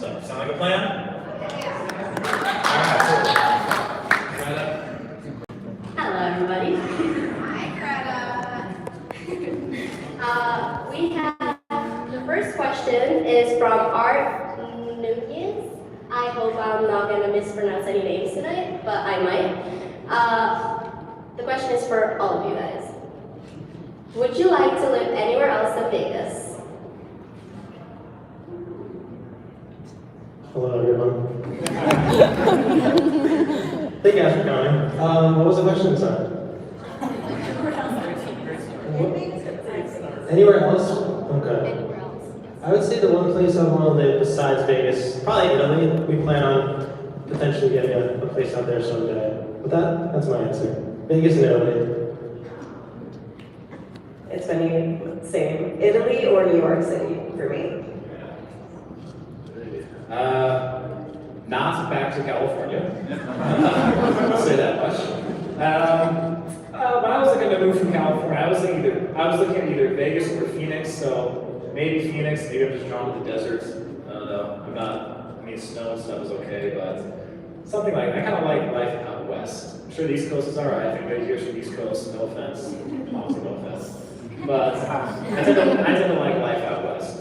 stuff. Sound like a plan? Hello, everybody. Hi, Greta. We have the first question is from Art Nunez. I hope I'm not going to mispronounce any names tonight, but I might. The question is for all of you guys. Would you like to live anywhere else than Vegas? Hello, everyone. Thank you guys for coming. What was the question, sorry? Anywhere else? Okay. Anywhere else? I would say the one place I want to live besides Vegas, probably Italy. We plan on potentially getting a place out there someday. But that's my answer. Vegas and Italy. It's funny, same. Italy or New York City for me. Not back to California. I'll say that much. When I was looking to move from California, I was looking at either Vegas or Phoenix. So maybe Phoenix. Maybe I'm just drawn to the deserts. I don't know. I mean, snow and stuff is okay, but something like I kind of like life out west. I'm sure the East Coast is alright. I think everybody here's from the East Coast. No offense, Pompsie, no offense. But I tend to like life out west.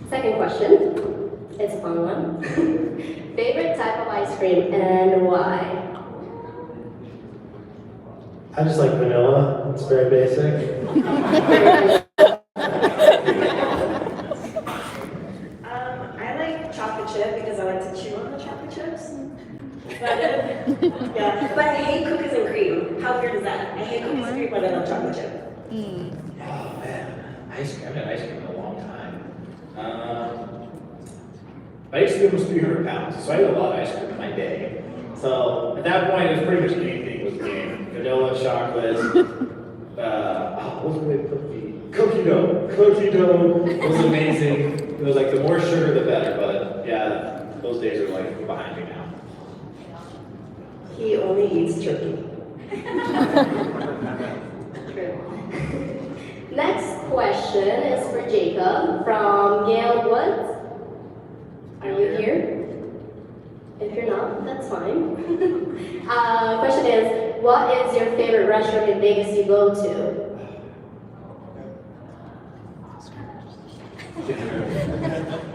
Second question. It's a fun one. Favorite type of ice cream and why? I just like vanilla. It's very basic. I like chocolate chip because I like to chew on the chocolate chips. But, yeah, but I hate cookies and cream. How weird is that? I hate cookies and cream, but I love chocolate chip. Oh man, ice cream. I've had ice cream in a long time. I used to be almost 300 pounds, so I ate a lot of ice cream in my day. So at that point, it was pretty much anything was game. Vanilla, chocolate. What was the way to put the cookie dough? Cookie dough was amazing. It was like the more sugar, the better. But yeah, those days are like behind me now. He only eats turkey. True. Next question is for Jacob from Gail Woods. Are you here? If you're not, that's fine. Question is, what is your favorite restaurant in Vegas you go to?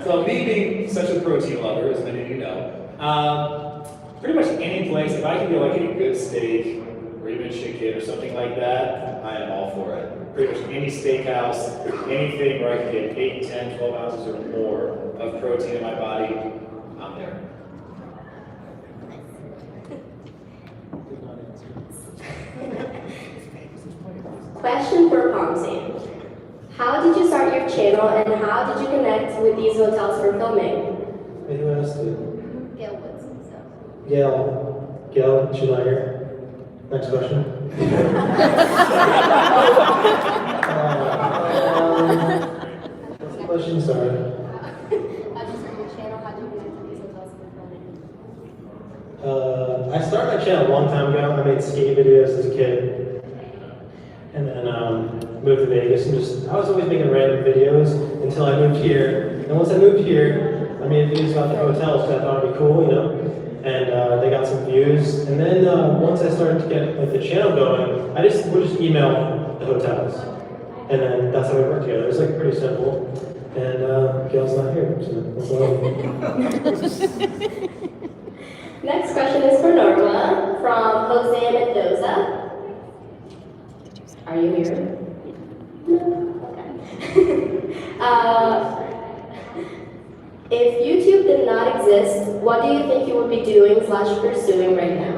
So me being such a protein lover, as many of you know, pretty much any place, if I can get like a good steak or even chicken or something like that, I am all for it. Pretty much any steakhouse, anything where I can get 8, 10, 12 ounces or more of protein in my body, I'm there. Question for Pompsie. How did you start your channel and how did you connect with these hotels for filming? Wait, who asked it? Gail Woods. So. Gail, she's not here. Next question. What's the question? Sorry. How did you start your channel? How did you connect with these hotels for filming? I started my channel a long time ago. I made skate videos as a kid. And then moved to Vegas and I was always making random videos until I moved here. And once I moved here, I made videos about the hotels because I thought it'd be cool, you know? And they got some views. And then once I started to get like the channel going, would just email the hotels. And then that's how we worked together. It was like pretty simple. And Gail's not here, so that's all. Next question is for Norma from Jose Mendoza. Are you here? No? Okay. If YouTube did not exist, what do you think you would be doing / pursuing right now?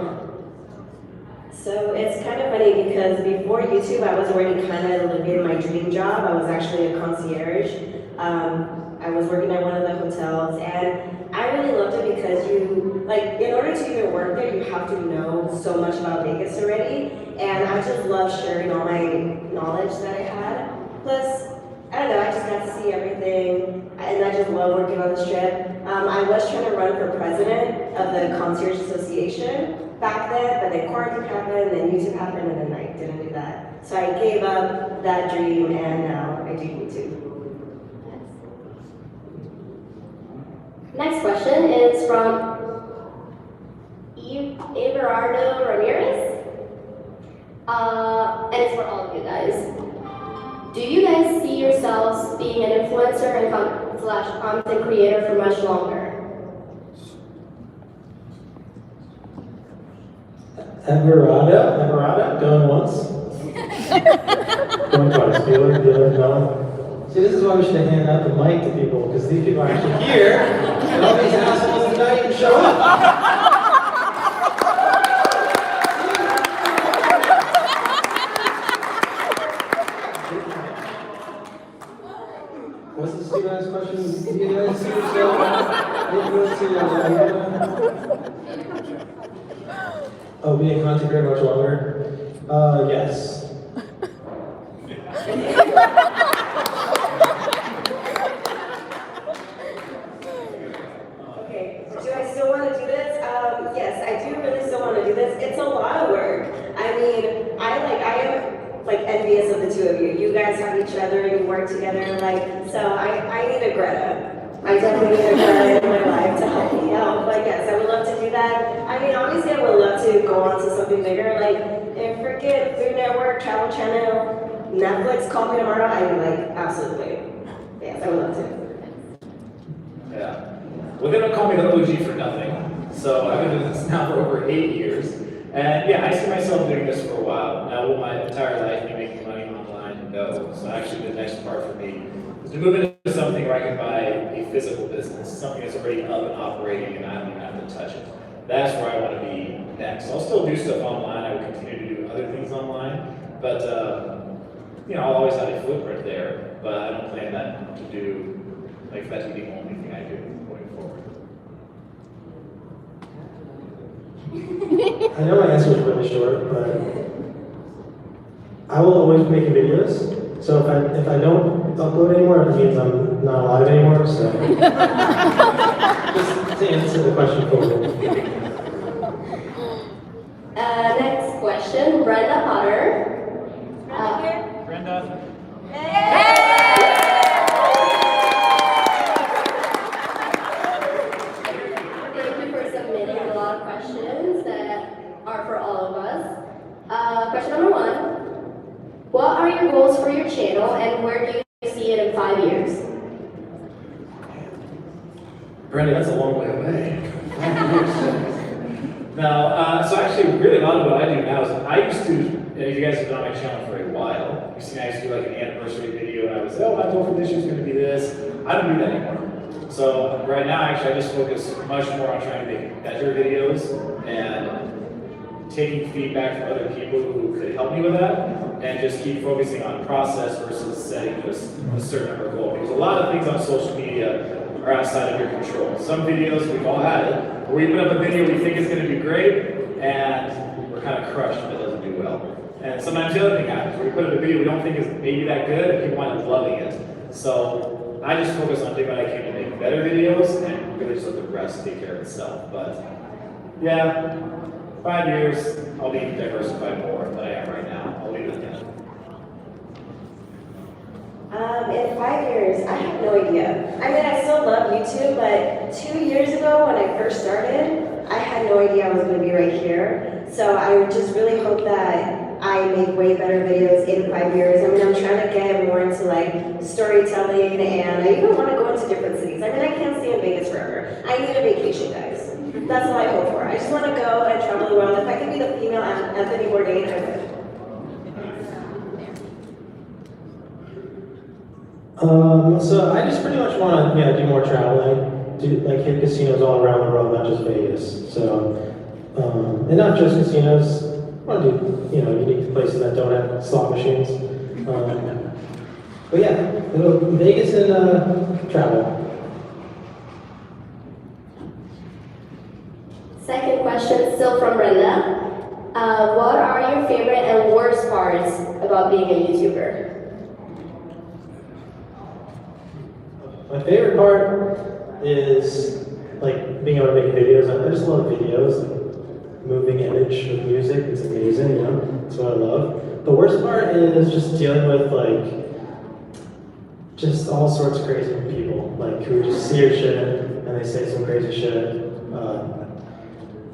So it's kind of funny because before YouTube, I was already kind of living my dream job. I was actually a concierge. I was working at one of the hotels, and I really loved it because in order to even work there, you have to know so much about Vegas already. And I just love sharing all my knowledge that I had. Plus, I don't know, I just got to see everything, and I just love working on the strip. I was trying to run for president of the Concierge Association back then, but then quarantine happened, then YouTube happened, and then I didn't do that. So I gave up that dream, and now I do YouTube. Next question is from Everardo Ramirez. And it's for all of you guys. Do you guys see yourselves being an influencer and slash content creator for much longer? Everardo, going once. Going twice. Feeler, no. See, this is why we should hand out the mic to people, because these people are actually here, and all these assholes did not even show up. What's the stupid ass question? Do you guys see yourself? Oh, being a content creator much longer? Yes. Okay, do I still want to do this? Yes, I do really still want to do this. It's a lot of work. I mean, I am like envious of the two of you. You guys have each other, you work together, so I need a Greta. I definitely need a Greta in my life to help me out. But yes, I would love to do that. I mean, obviously I would love to go on to something bigger, and forget Food Network, Travel Channel, Netflix, call me tomorrow. I'd be like, absolutely. Yes, I would love to. Yeah. Well, they don't call me the OG for nothing. So I've been doing this now for over 8 years. And yeah, I see myself doing this for a while. Now, will my entire life be making money online? No. So actually the next part for me is to move into something where I can buy a physical business, something that's already up and operating and I don't even have to touch it. That's where I want to be next. I'll still do stuff online. I will continue to do other things online. But, I'll always have a footprint there. But I don't plan that to do, that to be the only thing I do going forward. I know my answer is really short, but I will always be making videos. So if I don't upload anymore, it means I'm not alive anymore. So just to answer the question fully. Next question, Brenda Potter. Brenda. Thank you for submitting a lot of questions that are for all of us. Question number 1. What are your goals for your channel and where do you see it in 5 years? Brenda, that's a long way away. Now, so actually, really a lot of what I do now is I used to, and if you guys have been on my channel for a while, you've seen I used to do like an anniversary video and I would say, oh, my goal for this year is going to be this. I don't do that anymore. So right now, actually, I just focus much more on trying to make better videos and taking feedback from other people who could help me with that and just keep focusing on process versus setting just a certain number of goals. Because a lot of things on social media are outside of your control. Some videos, we've all had it, where we put up a video we think is going to be great and we're kind of crushed if it doesn't do well. And sometimes the other thing happens, where we put up a video we don't think is maybe that good and people wind up loving it. So I just focus on doing what I can to make better videos and really just let the rest take care of itself. But yeah, 5 years, I'll be diversified more than I am right now. I'll leave it at that. In 5 years, I have no idea. I mean, I still love YouTube, but 2 years ago when I first started, I had no idea I was going to be right here. So I would just really hope that I make way better videos in 5 years. I mean, I'm trying to get more into storytelling, and I even want to go into different cities. I mean, I can't stay in Vegas forever. I need a vacation, guys. That's all I hope for. I just want to go and travel the world. If I could be the female Anthony Bourdain, I would. So I just pretty much want to do more traveling, hit casinos all around the world, not just Vegas. So, and not just casinos. I want to do unique places that don't have slot machines. But yeah, Vegas and travel. Second question, still from Brenda. What are your favorite and worst parts about being a YouTuber? My favorite part is being able to make videos. I just love videos, moving image with music. It's amazing, That's what I love. The worst part is just dealing with just all sorts of crazy people, who just see your shit and they say some crazy shit.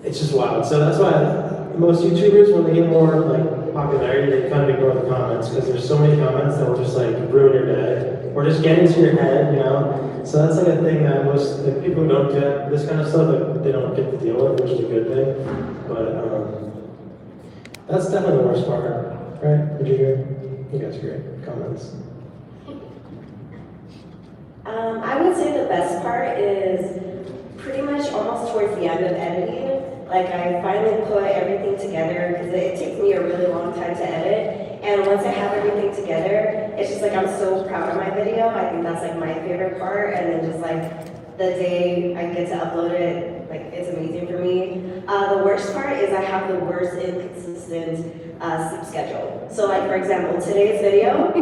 It's just wild. So that's why most YouTubers, when they get more like popularity, they kind of ignore the comments because there's so many comments that will just like ruin your day or just get into your head, you know. So that's like a thing that most like, people who don't get this kind of stuff, like, they don't get to deal with, which is a good thing. But that's definitely the worst part, right? Did you hear? You guys great comments. I would say the best part is pretty much almost towards the end of editing. Like I finally put everything together because it takes me a really long time to edit. And once I have everything together, it's just like I'm so proud of my video. I think that's like my favorite part. And then just like the day I get to upload it, like it's amazing for me. The worst part is I have the worst inconsistent sleep schedule. So like for example, today's video,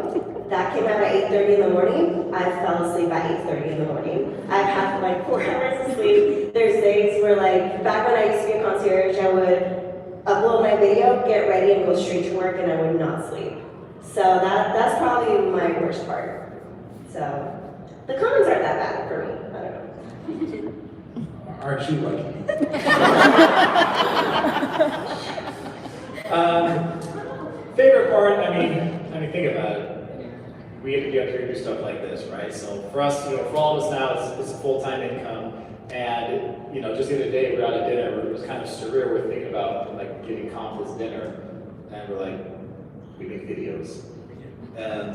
that came out at 8:30 in the morning. I fell asleep at 8:30 in the morning. I've had like 4 hours of sleep. There's days where like, back when I used to be a concierge, I would upload my video, get ready, and go straight to work, and I would not sleep. So that's probably my worst part. So the comments aren't that bad for me. I don't know. Aren't you lucky? Favorite part, I mean, think about it. We have to get up here and do stuff like this, right? So for us, you know, for all of us now, it's a full-time income. And, you know, just the other day, we were out at dinner, it was kind of surreal. We're thinking about, like, getting comp this dinner. And we're like, we make videos. And,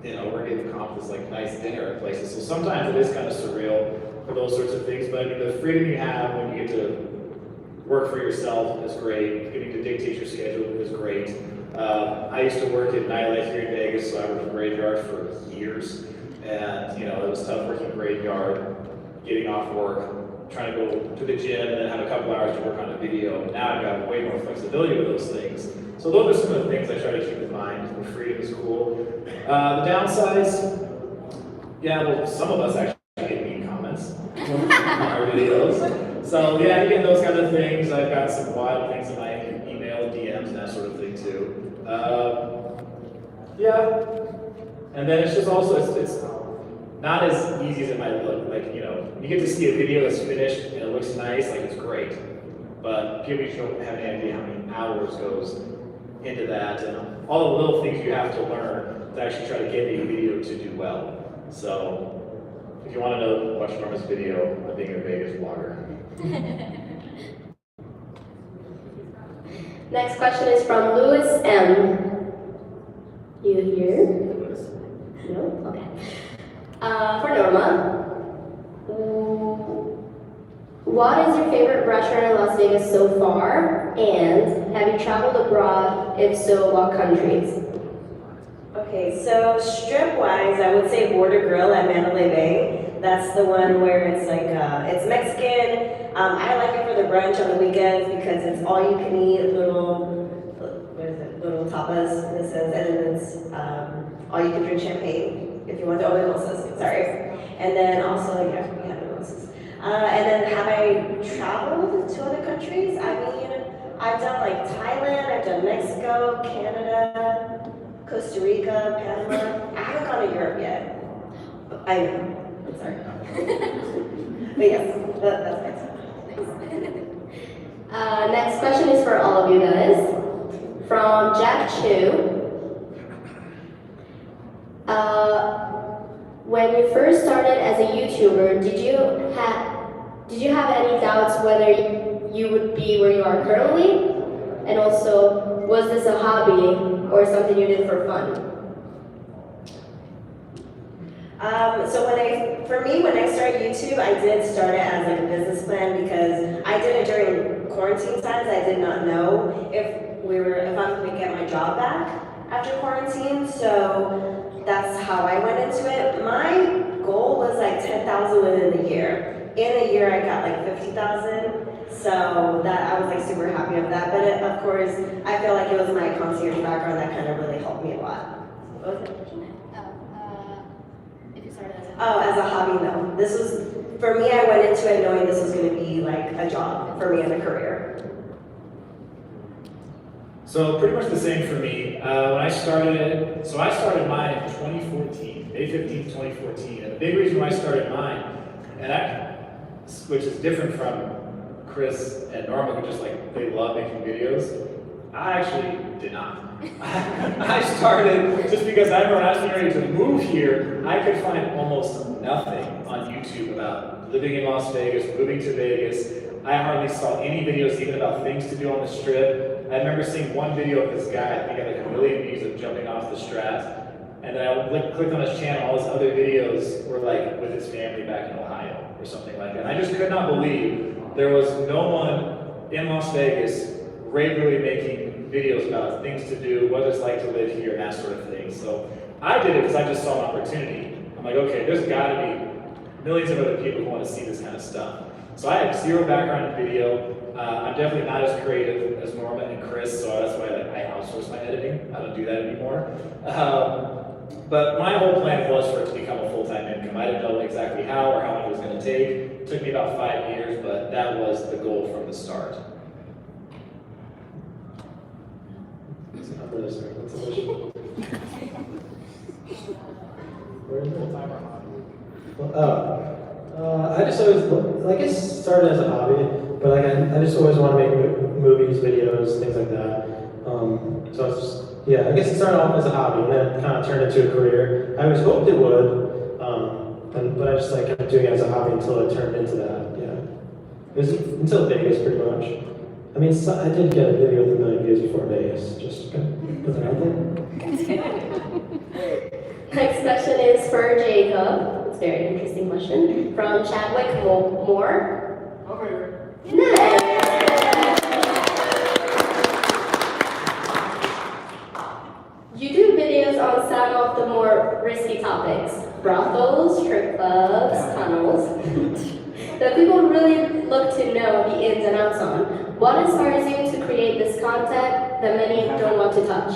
you know, we're getting comp this, like, nice dinner at places. So sometimes it is kind of surreal for those sorts of things. But, I mean, the freedom you have when you get to work for yourself is great. Getting to dictate your schedule is great. I used to work at nightlife here in Vegas, so I worked in graveyard for years. And, you know, it was tough working graveyard, getting off work, trying to go to the gym, and then have a couple hours to work on a video. Now I've got way more flexibility with those things. So those are some of the things I try to keep in mind. The freedom is cool. The downsides, yeah, well, some of us actually get mean comments on our videos. So yeah, you get those kind of things. I've got some wild things in my email, DMs, and that sort of thing too. Yeah, and then it's just also, it's not as easy as it might look. Like, you know, you get to see a video that's finished and it looks nice, like it's great. But people just don't have any idea how many hours goes into that and all the little things you have to learn to actually try to get a video to do well. So, if you want to know, watch Norma's video of being a Vegas vlogger. Next question is from Louis M. You here? No? Okay. For Norma, what is your favorite restaurant in Las Vegas so far? And have you traveled abroad? If so, what countries? Okay, so strip-wise, I would say Border Grill at Mandalay Bay. That's the one where it's like, it's Mexican. I like it for the brunch on the weekends because it's all you can eat, little tapas, this is, and then it's all you can drink champagne if you want the mimosas, sorry. And then also, yeah, we have mimosas. And then have I traveled to other countries? I mean, I've done like Thailand, I've done Mexico, Canada, Costa Rica, Panama. I haven't gone to Europe yet. I know, I'm sorry. But yes, that's my stuff. Next question is for all of you guys. From Jack Chu. When you first started as a YouTuber, did you have any doubts whether you would be where you are currently? And also, was this a hobby or something you did for fun? So when I started YouTube, I did start it as like a business plan because I did it during quarantine times. I did not know if I'm going to get my job back after quarantine. So that's how I went into it. My goal was like 10,000 within a year. In a year, I got like 50,000. So that I was like super happy of that. But of course, I feel like it was my concierge background that kind of really helped me a lot. What was it? Oh, as a hobby, no. This was, for me, I went into it knowing this was going to be like a job for me and a career. So pretty much the same for me. When I started mine in 2014, May 15th, 2014. And the big reason why I started mine, and which is different from Chris and Norma, who just like, they love making videos. I actually did not. I started just because I remember when I was getting ready to move here, I could find almost nothing on YouTube about living in Las Vegas, moving to Vegas. I hardly saw any videos even about things to do on the Strip. I remember seeing one video of this guy, I think had like 1 million views of jumping off the Strat. And then I clicked on his channel, all his other videos were like with his family back in Ohio or something like that. And I just could not believe there was no one in Las Vegas regularly making videos about things to do, what it's like to live here, and that sort of thing. So I did it because I just saw an opportunity. I'm like, okay, there's gotta be millions of other people who want to see this kind of stuff. So I have zero background in video. I'm definitely not as creative as Norma and Chris, so that's why I outsource my editing. I don't do that anymore. But my whole plan was for it to become a full-time income. I didn't know exactly how or how long it was going to take. It took me about 5 years, but that was the goal from the start. What's the number this week? What's the question? Where is it? I just always, I guess, started as a hobby, but like I just always want to make movies, videos, things like that. So it's just, yeah, I guess it started off as a hobby and then it kind of turned into a career. I always hoped it would, but I just like kept doing it as a hobby until it turned into that. Yeah, it was until Vegas, pretty much. I mean, I did get a video with 1 million views before Vegas. Just put that out there. Next question is for Jacob. It's a very interesting question. From Chadwick Moore. Okay. Nice. You do videos on some of the more risky topics. Brothels, strip clubs, tunnels. That people really look to know the ins and outs on. What inspires you to create this content that many don't want to touch?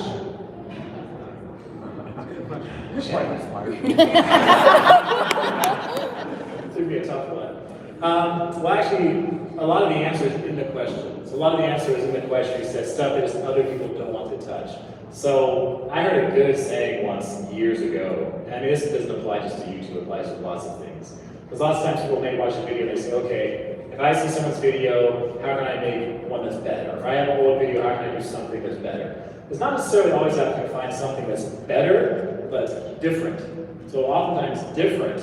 It's going to be a tough one. Well, actually, a lot of the answers in the question. So a lot of the answers in the question said stuff that just other people don't want to touch. So I heard a good saying once years ago. I mean, this doesn't apply just to YouTube, it applies to lots of things. Because lots of times people may watch a video and they say, okay, if I see someone's video, how can I make one that's better? Or if I have an old video, how can I do something that's better? It's not necessarily always have to find something that's better, but different. So oftentimes different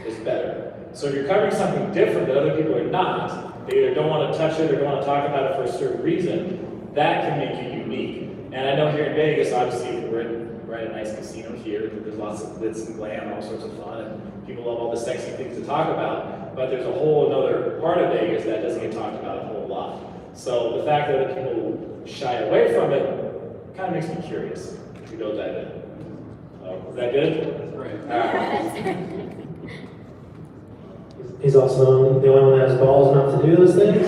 is better. So if you're covering something different that other people are not, they either don't want to touch it or don't want to talk about it for a certain reason, that can make you unique. And I know here in Vegas, obviously, we're at a nice casino here. There's lots of glitz and glam, all sorts of fun, and people love all the sexy things to talk about. But there's a whole other part of Vegas that doesn't get talked about a whole lot. So the fact that other people shy away from it kind of makes me curious to go dive in. Is that good? Right. He's also the only one that has balls enough to do those things.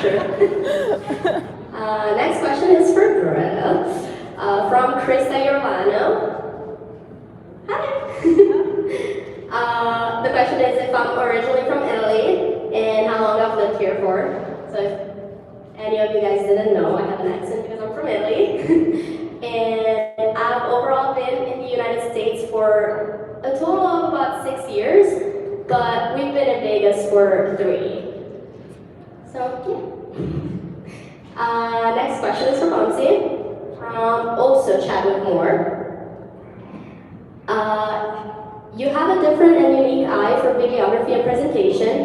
True. Next question is for Greta. From Krista Yorlano. Hi. The question is if I'm originally from Italy and how long I've lived here for. So if any of you guys didn't know, I have an accent because I'm from Italy. And I've overall been in the United States for a total of about 6 years, but we've been in Vegas for 3. So, yeah. Next question is for Pompsie. Also Chadwick Moore. You have a different and unique eye for videography and presentation.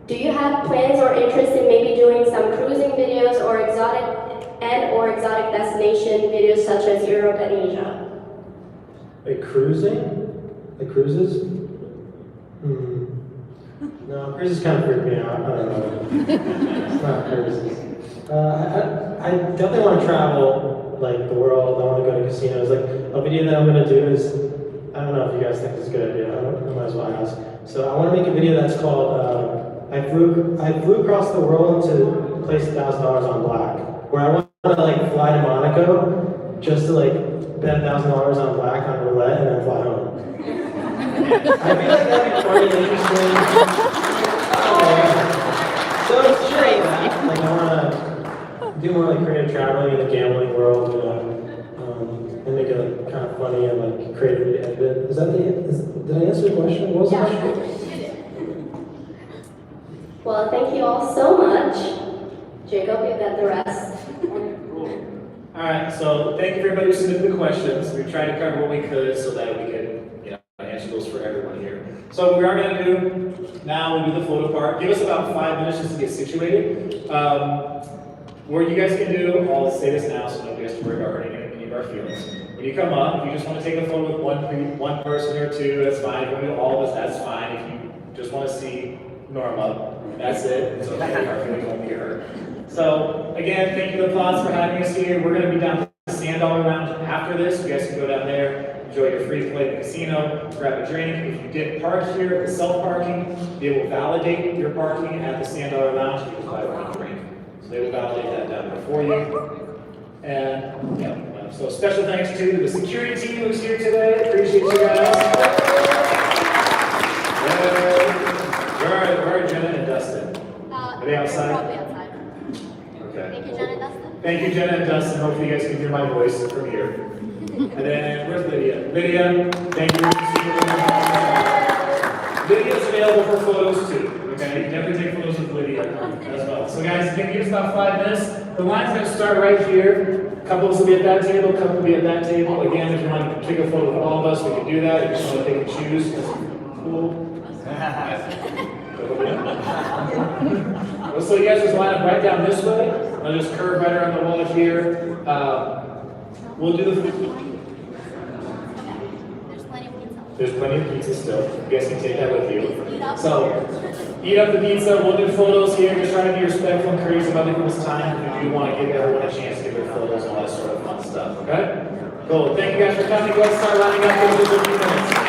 Do you have plans or interest in maybe doing some cruising videos or exotic destination videos such as Europe and Asia? Wait, cruising? Like cruises? No, cruises kind of freak me out. I don't know. It's not cruises. I definitely want to travel like the world. I want to go to casinos. Like a video that I'm going to do is, I don't know if you guys think this is a good idea. I might as well ask. So I want to make a video that's called I flew across the world to place $1,000 on black, where I want to like fly to Monaco just to like bet $1,000 on black on roulette and then fly home. I feel like that'd be funny and interesting. So it's shit like that. Like I want to do more like creative traveling in the gambling world, you know, and make it kind of funny and like creatively edit it. Is that did I answer the question? What was the question? Well, thank you all so much. Jacob, you got the rest. All right, so thank you for everybody who submitted the questions. We tried to cover what we could so that we could, answer those for everyone here. So what we are going to do now, we do the photo part. Give us about 5 minutes just to get situated. What you guys can do, I'll say this now so nobody has to worry about hurting any of our feelings. When you come up, if you just want to take a photo with one person or two, that's fine. If you want to do all of us, that's fine. If you just want to see Norma, that's it. It's okay. Our feelings won't be hurt. So again, thank you to the Plots for having us here. We're going to be down at the Sand Dollar Lounge after this. You guys can go down there, enjoy your free play at the casino, grab a drink. If you didn't park here, the self-parking, they will validate your parking at the Sand Dollar Lounge. You can buy one drink. So they will validate that down there for you. And so special thanks to the security team who's here today. Appreciate you guys. Where are Jenna and Dustin? Are they outside? Probably outside. Okay. Thank you, Jen and Dustin. Thank you, Jenna and Dustin. Hopefully you guys can hear my voice from here. And then, where's Lydia? Lydia, thank you. Lydia's available for photos too. Okay, you can definitely take photos with Lydia as well. So guys, I think it's about 5 minutes. The line's going to start right here. Couples will be at that table, couple will be at that table. Again, if you want to take a photo with all of us, we can do that. If you just want to pick and choose, that's cool. So you guys just line up right down this way. I'll just curve right around the wall here. We'll do the food. There's plenty of pizza. There's plenty of pizza still. You guys can take that with you. Eat up. So, eat up the pizza. We'll do photos here. Just trying to be respectful and courteous about people's time. If you do want to give everyone a chance to get their photos and all that sort of fun stuff. Okay? Cool. Thank you guys for coming. Let's start lining up for just a few minutes.